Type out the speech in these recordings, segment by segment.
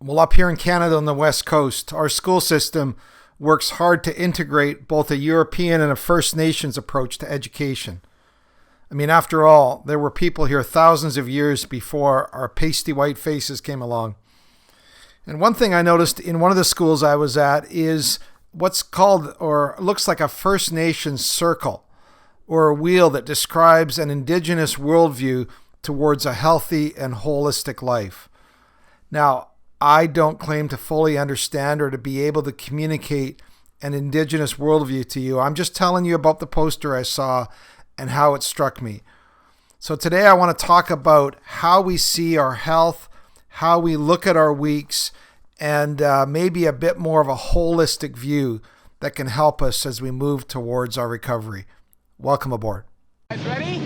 Well, up here in Canada on the West Coast, our school system works hard to integrate both a European and a First Nations approach to education. I mean, after all, there were people here thousands of years before our pasty white faces came along. And one thing I noticed in one of the schools I was at is what's called, or looks like, a First Nations circle, or a wheel that describes an Indigenous worldview towards a healthy and holistic life. Now, I don't claim to fully understand or to be able to communicate an Indigenous worldview to you. I'm just telling you about the poster I saw and how it struck me. So today I want to talk about how we see our health, how we look at our weeks, and maybe a bit more of a holistic view that can help us as we move towards our recovery. Welcome aboard. Guys ready?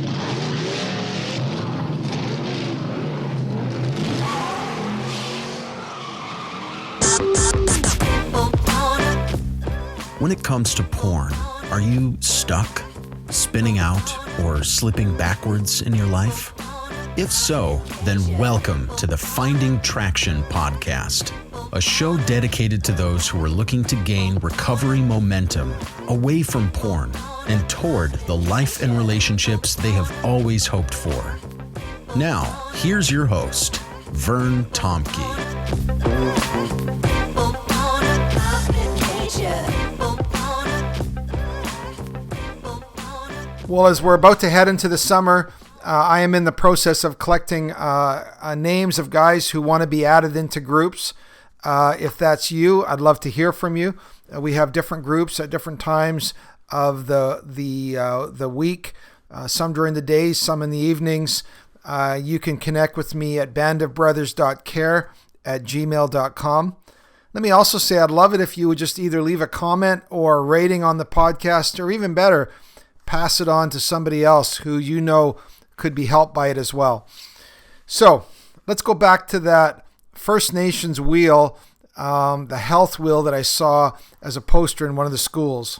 When it comes to porn, are you stuck, spinning out, or slipping backwards in your life? If so, then welcome to the Finding Traction podcast, a show dedicated to those who are looking to gain recovery momentum away from porn and toward the life and relationships they have always hoped for. Now, here's your host, Vern Tomke. Well, as we're about to head into the summer, I am in the process of collecting names of guys who want to be added into groups. If that's you, I'd love to hear from you. We have different groups at different times of the week, some during the days, some in the evenings. You can connect with me at bandofbrothers.care@gmail.com. Let me also say I'd love it if you would just either leave a comment or a rating on the podcast, or even better, pass it on to somebody else who you know could be helped by it as well. So let's go back to that First Nations wheel, the health wheel that I saw as a poster in one of the schools.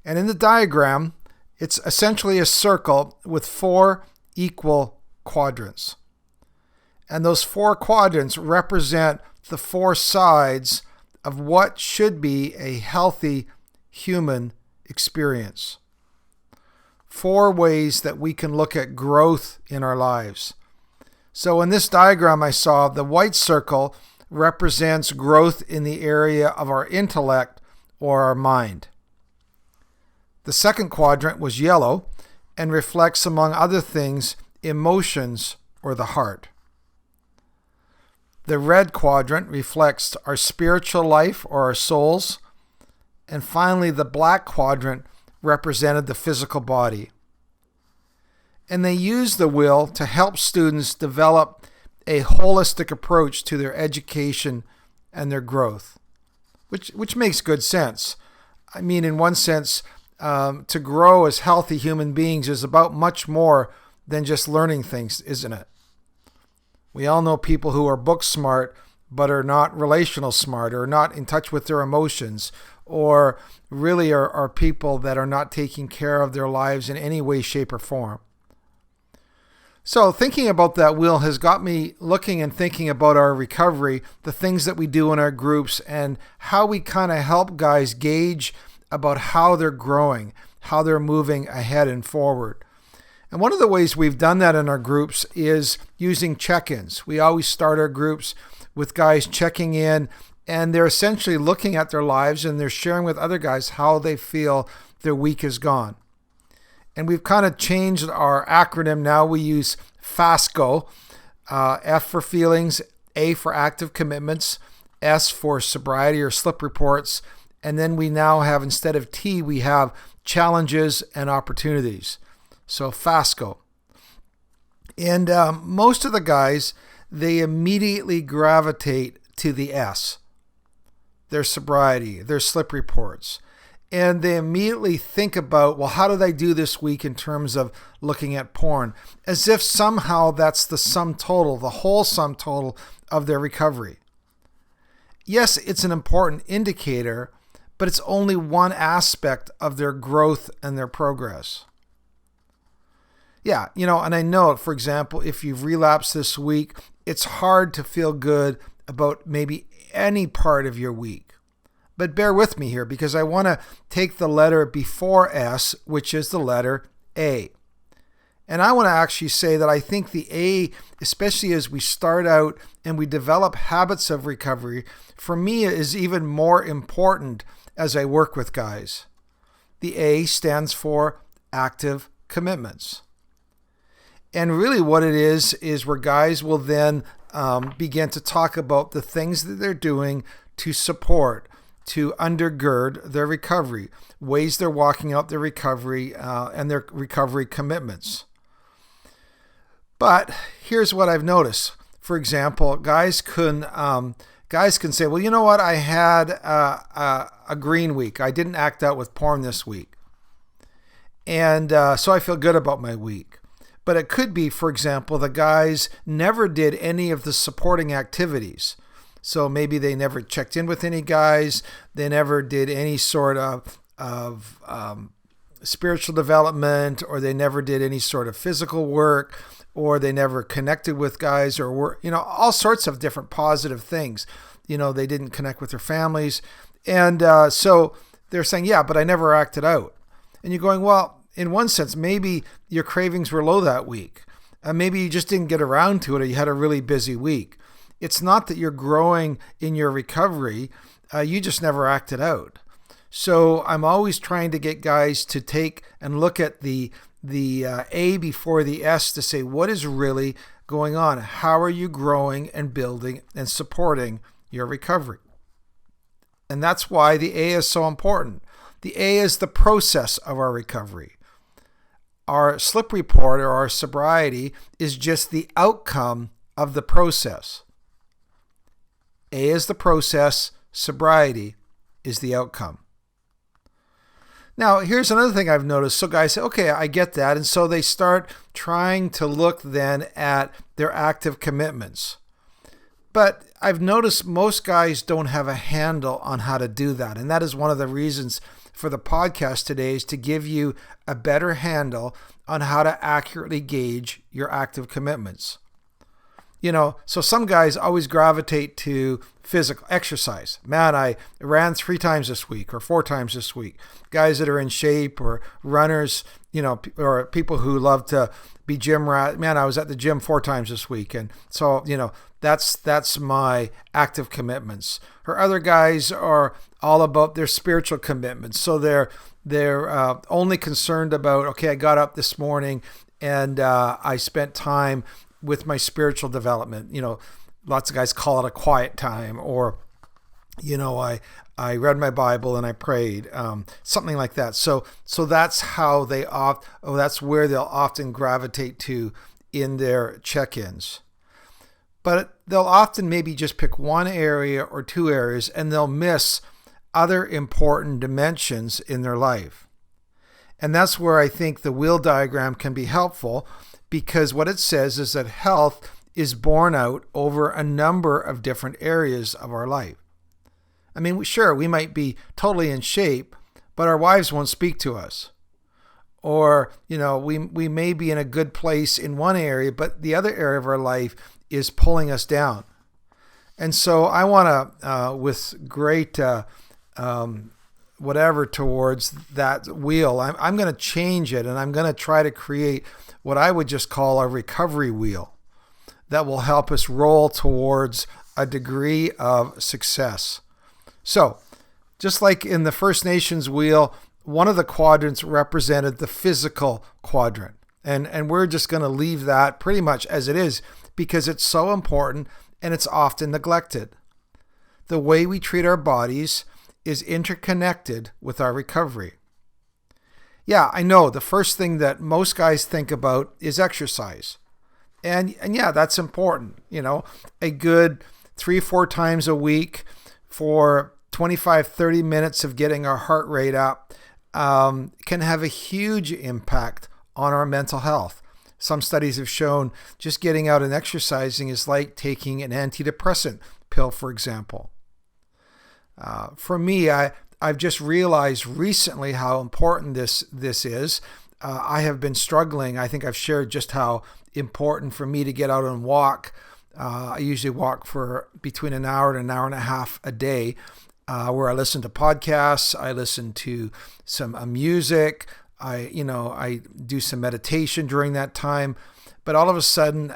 And in the diagram, it's essentially a circle with 4 equal quadrants. And those 4 quadrants represent the 4 sides of what should be a healthy human experience. 4 ways that we can look at growth in our lives. So in this diagram I saw, the white circle represents growth in the area of our intellect or our mind. The second quadrant was yellow and reflects, among other things, emotions or the heart. The red quadrant reflects our spiritual life or our souls. And finally, the black quadrant represented the physical body. And they used the wheel to help students develop a holistic approach to their education and their growth, which makes good sense. I mean, in one sense, to grow as healthy human beings is about much more than just learning things, isn't it? We all know people who are book smart but are not relational smart, or not in touch with their emotions, or really are people that are not taking care of their lives in any way, shape, or form. So thinking about that wheel has got me looking and thinking about our recovery, the things that we do in our groups, and how we kind of help guys gauge about how they're growing, how they're moving ahead and forward. And one of the ways we've done that in our groups is using check-ins. We always start our groups with guys checking in, and they're essentially looking at their lives and they're sharing with other guys how they feel their week has gone. And we've kind of changed our acronym. Now we use FASCO, F for feelings, A for active commitments, S for sobriety or slip reports, and then we now have, instead of T, we have challenges and opportunities. So FASCO. And most of the guys, they immediately gravitate to the S, their sobriety, their slip reports. And they immediately think about, well, how did I do this week in terms of looking at porn? As if somehow that's the sum total, the whole sum total of their recovery. Yes, it's an important indicator, but it's only one aspect of their growth and their progress. Yeah, and I know, for example, if you've relapsed this week, it's hard to feel good about maybe any part of your week. But bear with me here because I want to take the letter before S, which is the letter A. And I want to actually say that I think the A, especially as we start out and we develop habits of recovery, for me is even more important as I work with guys. The A stands for active commitments. And really what it is where guys will then begin to talk about the things that they're doing to support, to undergird their recovery, ways they're walking out their recovery and their recovery commitments. But here's what I've noticed. For example, guys can say, well, you know what? I had a green week. I didn't act out with porn this week. And so I feel good about my week. But it could be, for example, the guys never did any of the supporting activities. So maybe they never checked in with any guys. They never did any sort of spiritual development, or they never did any sort of physical work, or they never connected with guys, or were, all sorts of different positive things. They didn't connect with their families. And so they're saying, yeah, but I never acted out. And you're going, well, in one sense, maybe your cravings were low that week. Maybe you just didn't get around to it, or you had a really busy week. It's not that you're growing in your recovery. You just never acted out. So I'm always trying to get guys to take and look at the A before the S to say, what is really going on? How are you growing and building and supporting your recovery? And that's why the A is so important. The A is the process of our recovery. Our slip report, or our sobriety, is just the outcome of the process. A is the process, sobriety is the outcome. Now, here's another thing I've noticed. So guys say, okay, I get that. And so they start trying to look then at their active commitments. But I've noticed most guys don't have a handle on how to do that. And that is one of the reasons for the podcast today, is to give you a better handle on how to accurately gauge your active commitments. So some guys always gravitate to physical exercise. Man, I ran 3 times this week or 4 times this week. Guys that are in shape, or runners, or people who love to be gym rat. Man, I was at the gym 4 times this week. And so, that's my active commitments. Or other guys are all about their spiritual commitments. So they're only concerned about, okay, I got up this morning and I spent time with my spiritual development. Lots of guys call it a quiet time, or, I read my Bible and I prayed, something like that. So that's how that's where they'll often gravitate to in their check-ins. But they'll often maybe just pick one area or 2 areas, and they'll miss other important dimensions in their life. And that's where I think the wheel diagram can be helpful, because what it says is that health is borne out over a number of different areas of our life. I mean, sure, we might be totally in shape, but our wives won't speak to us. Or, we may be in a good place in one area, but the other area of our life is pulling us down. And so I want to, with great whatever towards that wheel, I'm going to change it, and I'm going to try to create what I would just call a recovery wheel that will help us roll towards a degree of success. So, just like in the First Nations wheel, one of the quadrants represented the physical quadrant. And we're just going to leave that pretty much as it is, because it's so important and it's often neglected. The way we treat our bodies is interconnected with our recovery. Yeah, I know the first thing that most guys think about is exercise. And yeah, that's important. A good 3-4 times a week for 25-30 minutes of getting our heart rate up can have a huge impact on our mental health. Some studies have shown just getting out and exercising is like taking an antidepressant pill, for example. For me, I've just realized recently how important this is. I have been struggling. I think I've shared just how important for me to get out and walk I usually walk for between an hour and an hour and a half a day, where I listen to podcasts, I listen to some music, I do some meditation during that time. But all of a sudden,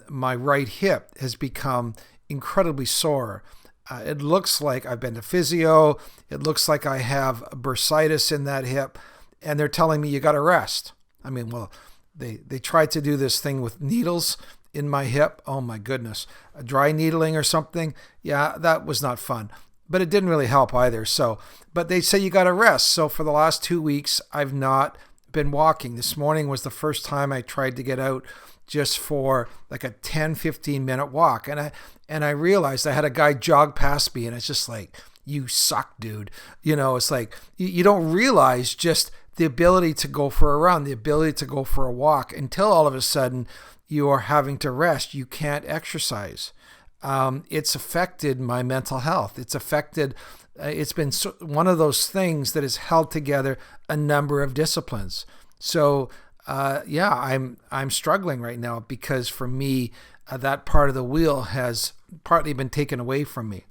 my right hip has become incredibly sore. It looks like I've been to physio. It looks like I have bursitis in that hip, and they're telling me you got to rest. I mean, well, they tried to do this thing with needles in my hip. Oh my goodness, a dry needling or something. Yeah, that was not fun, but it didn't really help either. But they say you got to rest. So for the last 2 weeks, I've not been walking. This morning was the first time I tried to get out just for like a 10-15 minute walk. And I realized I had a guy jog past me, and it's just like, you suck, dude. It's like you don't realize just the ability to go for a run, the ability to go for a walk, until all of a sudden you are having to rest. You can't exercise. It's affected my mental health. It's been one of those things that has held together a number of disciplines. So I'm struggling right now because for me, that part of the wheel has partly been taken away from me.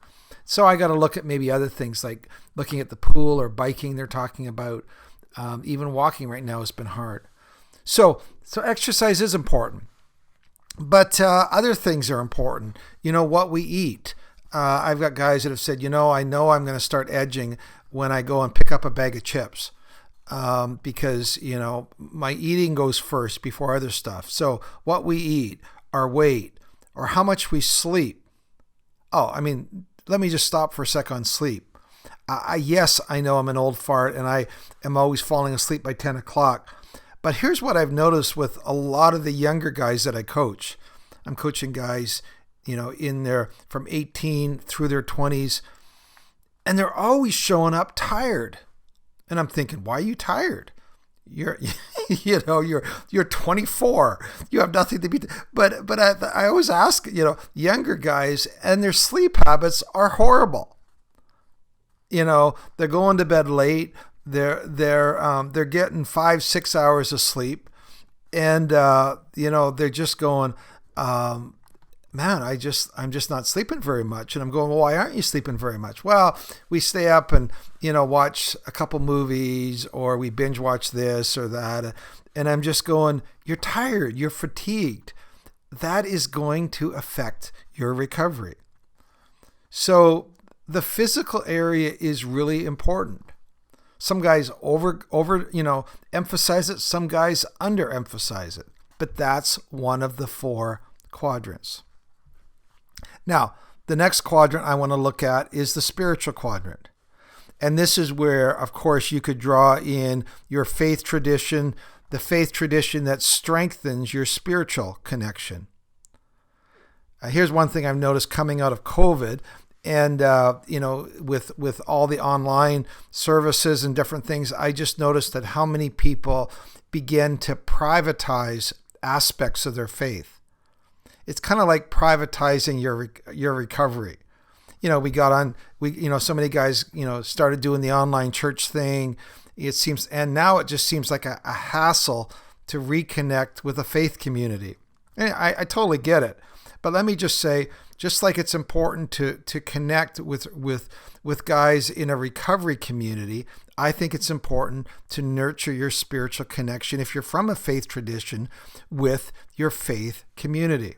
So I got to look at maybe other things, like looking at the pool or biking they're talking about. Even walking right now has been hard. So exercise is important. But other things are important. What we eat. I've got guys that have said, I know I'm going to start edging when I go and pick up a bag of chips. Because, my eating goes first before other stuff. So what we eat, our weight, or how much we sleep. Oh, I mean, let me just stop for a sec on sleep. Yes, I know I'm an old fart and I am always falling asleep by 10 o'clock. But here's what I've noticed with a lot of the younger guys that I coach. I'm coaching guys, in their from 18 through their 20s, and they're always showing up tired. And I'm thinking, why are you tired? You're 24. You have nothing to be. But I always ask, younger guys, and their sleep habits are horrible. They're going to bed late. They're getting 5-6 hours of sleep, and they're just going, man, I'm just not sleeping very much. And I'm going, well, why aren't you sleeping very much? Well, we stay up and watch a couple movies, or we binge watch this or that, and I'm just going, you're tired, you're fatigued. That is going to affect your recovery. So the physical area is really important. Some guys over emphasize it. Some guys underemphasize it. But that's one of the 4 quadrants. Now, the next quadrant I want to look at is the spiritual quadrant. And this is where, of course, you could draw in your faith tradition, the faith tradition that strengthens your spiritual connection. Here's one thing I've noticed coming out of COVID. And, with all the online services and different things, I just noticed that how many people begin to privatize aspects of their faith. It's kind of like privatizing your recovery. So many guys, started doing the online church thing. And now it just seems like a hassle to reconnect with a faith community. And I totally get it. But let me just say, just like it's important to connect with guys in a recovery community, I think it's important to nurture your spiritual connection, if you're from a faith tradition, with your faith community.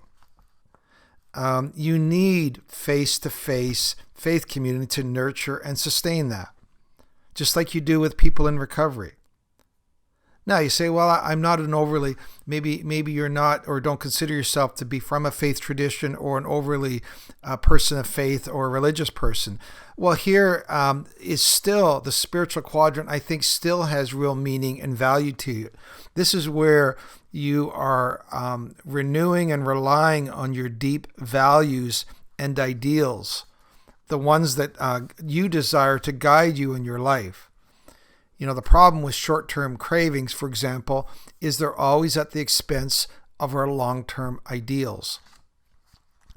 You need face-to-face faith community to nurture and sustain that, just like you do with people in recovery. Now you say, well, I'm not an overly, maybe you're not, or don't consider yourself to be from a faith tradition or an overly person of faith or a religious person. Well, here is still the spiritual quadrant, I think, still has real meaning and value to you. This is where you are renewing and relying on your deep values and ideals, the ones that you desire to guide you in your life. The problem with short-term cravings, for example, is they're always at the expense of our long-term ideals.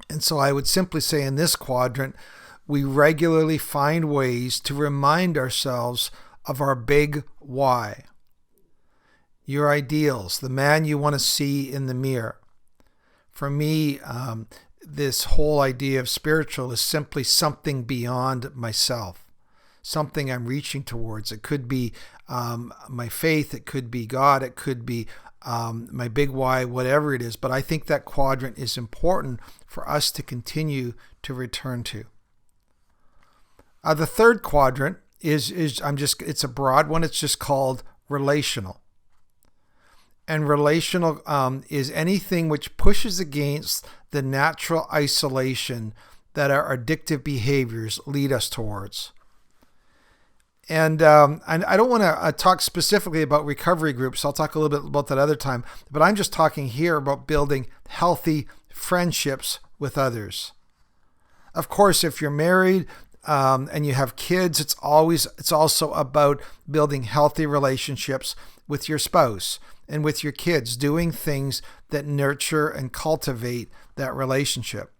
And so I would simply say in this quadrant, we regularly find ways to remind ourselves of our big why. Your ideals, the man you want to see in the mirror. For me, this whole idea of spiritual is simply something beyond myself, something I'm reaching towards. It could be my faith, it could be God, it could be my big why, whatever it is. But I think that quadrant is important for us to continue to return to. The third quadrant is it's a broad one. It's just called relational. And relational is anything which pushes against the natural isolation that our addictive behaviors lead us towards. And I don't want to talk specifically about recovery groups. I'll talk a little bit about that other time. But I'm just talking here about building healthy friendships with others. Of course, if you're married and you have kids, it's also about building healthy relationships with your spouse and with your kids, doing things that nurture and cultivate that relationship.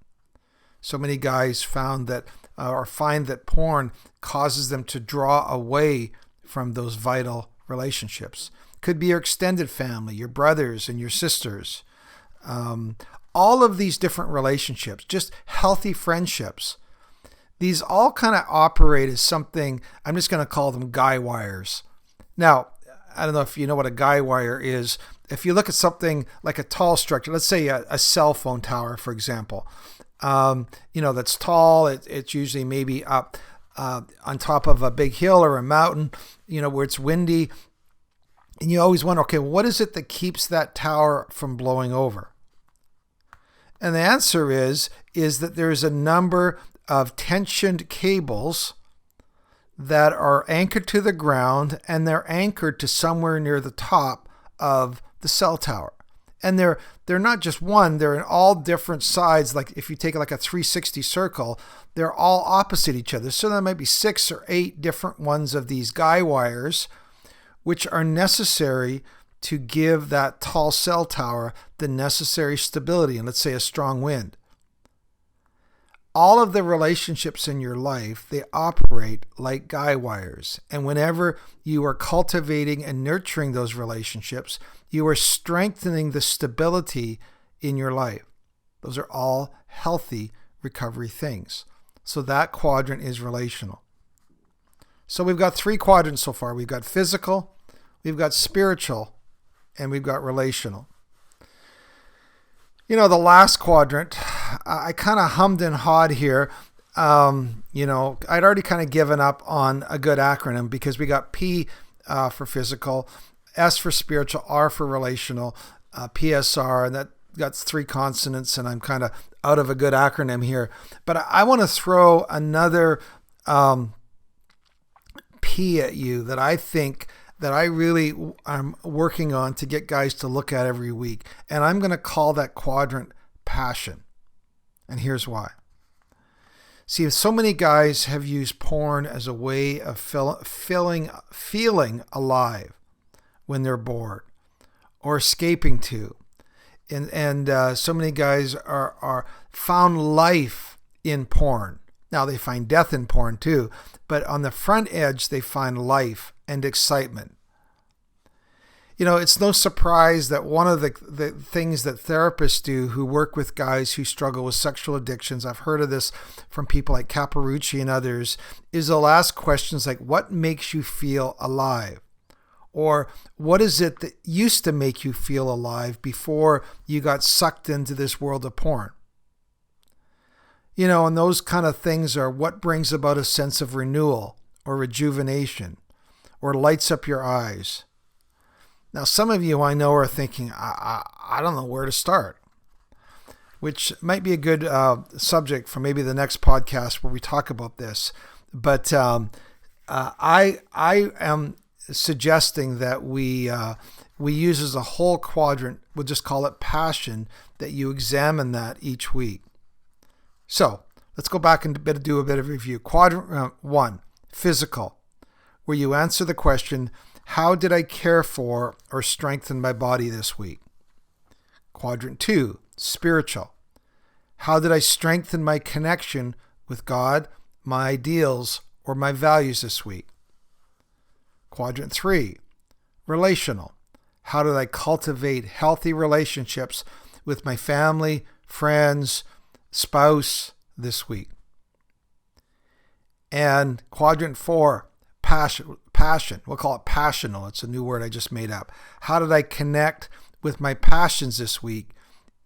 So many guys find that porn causes them to draw away from those vital relationships. Could be your extended family, your brothers and your sisters. All of these different relationships, just healthy friendships. These all kind of operate as something, I'm just going to call them guy wires. Now, I don't know if you know what a guy wire is. If you look at something like a tall structure, let's say a cell phone tower, for example, that's tall. It's usually maybe up on top of a big hill or a mountain, where it's windy. And you always wonder, okay, what is it that keeps that tower from blowing over? And the answer is that there's a number of tensioned cables that are anchored to the ground, and they're anchored to somewhere near the top of the cell tower. And they're not just one, they're in all different sides. Like if you take like a 360 circle, they're all opposite each other. So there might be 6 or 8 different ones of these guy wires, which are necessary to give that tall cell tower the necessary stability and, let's say, a strong wind. All of the relationships in your life, they operate like guy wires. And whenever you are cultivating and nurturing those relationships, you are strengthening the stability in your life. Those are all healthy recovery things. So that quadrant is relational. So we've got 3 quadrants so far. We've got physical, we've got spiritual, and we've got relational. The last quadrant, I kind of hummed and hawed here. I'd already kind of given up on a good acronym because we got P for physical, S for spiritual, R for relational, PSR, and that's 3 consonants, and I'm kind of out of a good acronym here. But I want to throw another P at you that I think that I really am working on to get guys to look at every week. And I'm going to call that quadrant passion. And here's why. See, so many guys have used porn as a way of feeling alive when they're bored or escaping to. And so many guys are found life in porn. Now they find death in porn too, but on the front edge, they find life and excitement. It's no surprise that one of the things that therapists do who work with guys who struggle with sexual addictions, I've heard of this from people like Caparucci and others, is they'll ask questions like, what makes you feel alive? Or what is it that used to make you feel alive before you got sucked into this world of porn? And those kind of things are what brings about a sense of renewal or rejuvenation or lights up your eyes. Now, some of you I know are thinking, I don't know where to start, which might be a good subject for maybe the next podcast where we talk about this. But I am suggesting that we use as a whole quadrant, we'll just call it passion, that you examine that each week. So let's go back and do a bit of review. Quadrant 1, physical, where you answer the question, how did I care for or strengthen my body this week? Quadrant 2, spiritual. How did I strengthen my connection with God, my ideals, or my values this week? Quadrant 3, relational. How did I cultivate healthy relationships with my family, friends, spouse this week. And quadrant 4, passion. We'll call it passional. It's a new word I just made up. How did I connect with my passions this week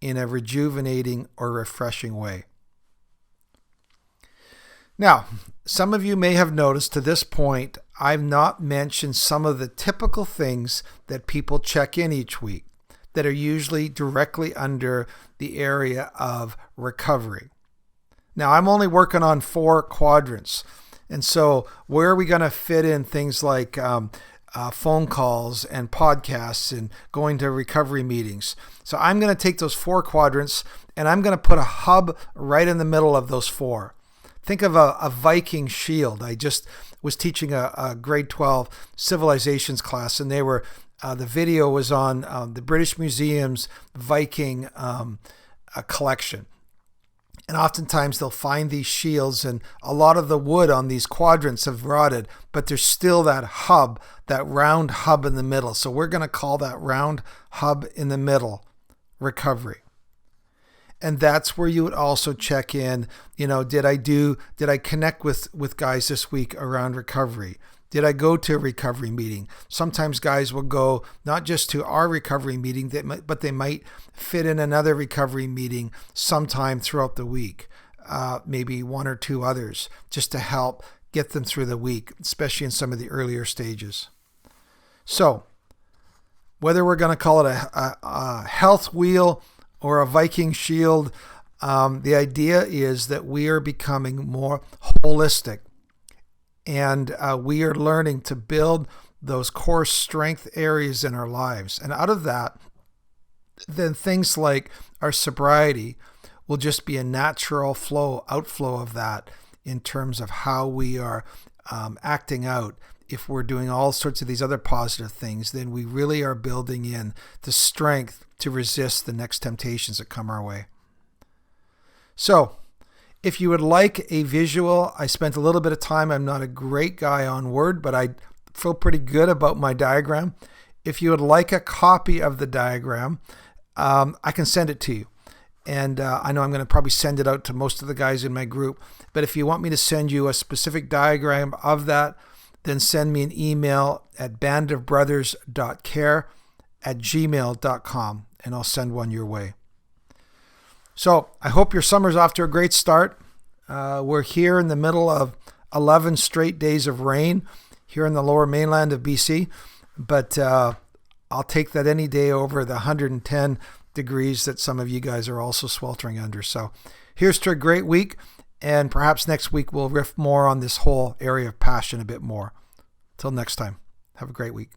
in a rejuvenating or refreshing way? Now, some of you may have noticed to this point, I've not mentioned some of the typical things that people check in each week that are usually directly under the area of recovery. Now, I'm only working on 4 quadrants. And so where are we going to fit in things like phone calls and podcasts and going to recovery meetings? So I'm going to take those 4 quadrants and I'm going to put a hub right in the middle of those 4. Think of a Viking shield. I just was teaching a grade 12 civilizations class, and they were the video was on the British Museum's Viking collection. And oftentimes they'll find these shields, and a lot of the wood on these quadrants have rotted, but there's still that hub, that round hub in the middle. So we're going to call that round hub in the middle recovery. And that's where you would also check in, did I connect with guys this week around recovery? Did I go to a recovery meeting? Sometimes guys will go not just to our recovery meeting, but they might fit in another recovery meeting sometime throughout the week, maybe 1 or 2 others, just to help get them through the week, especially in some of the earlier stages. So whether we're going to call it a health wheel or a Viking shield, the idea is that we are becoming more holistic. And we are learning to build those core strength areas in our lives. And out of that, then things like our sobriety will just be a natural outflow of that in terms of how we are acting out. If we're doing all sorts of these other positive things, then we really are building in the strength to resist the next temptations that come our way. So, if you would like a visual, I spent a little bit of time. I'm not a great guy on Word, but I feel pretty good about my diagram. If you would like a copy of the diagram, I can send it to you. And I know I'm going to probably send it out to most of the guys in my group. But if you want me to send you a specific diagram of that, then send me an email at bandofbrothers.care@gmail.com, and I'll send one your way. So I hope your summer's off to a great start. We're here in the middle of 11 straight days of rain here in the lower mainland of BC, but I'll take that any day over the 110 degrees that some of you guys are also sweltering under. So here's to a great week, and perhaps next week we'll riff more on this whole area of passion a bit more. Till next time, have a great week.